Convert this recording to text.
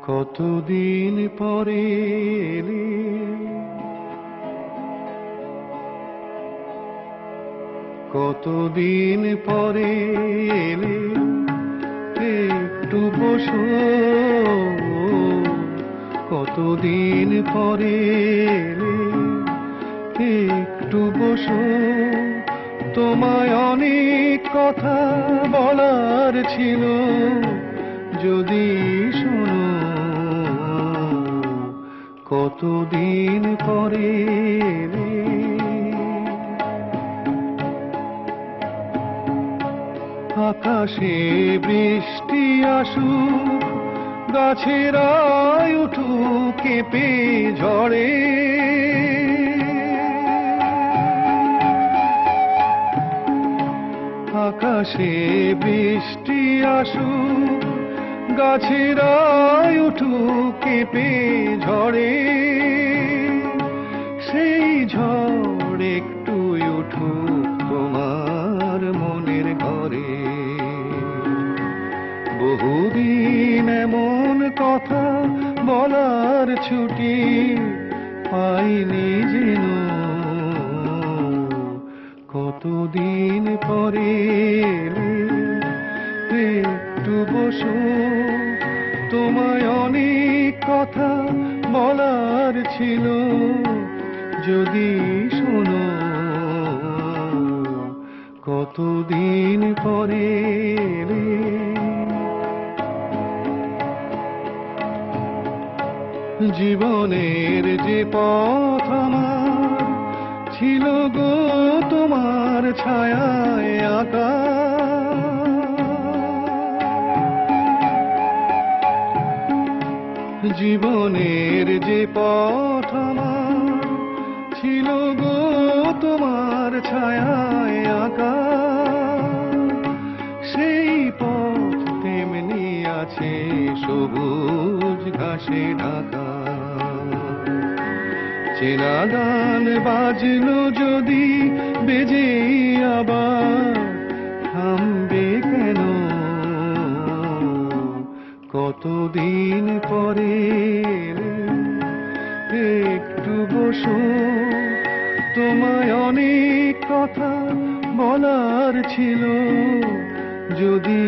কতদিন পরে এলে, কতদিন পরে এলে, একটু বসো। কতদিন পরে এলে, একটু বসো। তোমায় অনেক কথা বলার ছিল, যদি শোনো। কতদিন পরে এলে। আকাশে বৃষ্টি আসুক, গাছেরাই উঠুক কেঁপে ঝড়ে। আকাশে বৃষ্টি আসুক, গাছেরাই উঠুক কেঁপে ঝড়ে। সেই ঝড় একটু উঠুক তোমার মনের ঘরে। বহুদিন এমন কথা বলার ছুটি পাইনি যেন। কতদিন পরে এলে, একটু বসো। তোমায় অনেক কথা বলার ছিল, যদি শোনো। কতদিন পরে এলে। জীবনের যে পথ আমার ছিল গো তোমার ছায়ায় আঁকা। জীবনের যে পথ আমার ছিল গো তোমার ছায়ায় আঁকা। সেই পথ তেমনি আছে সবুজ ঘাসে ঢাকা। চেনা গান বাজলো যদি বেজে আবার, থামবে কেন? কতদিন পরে এলে, একটু বসো। তোমায় অনেক কথা বলার ছিল, যদি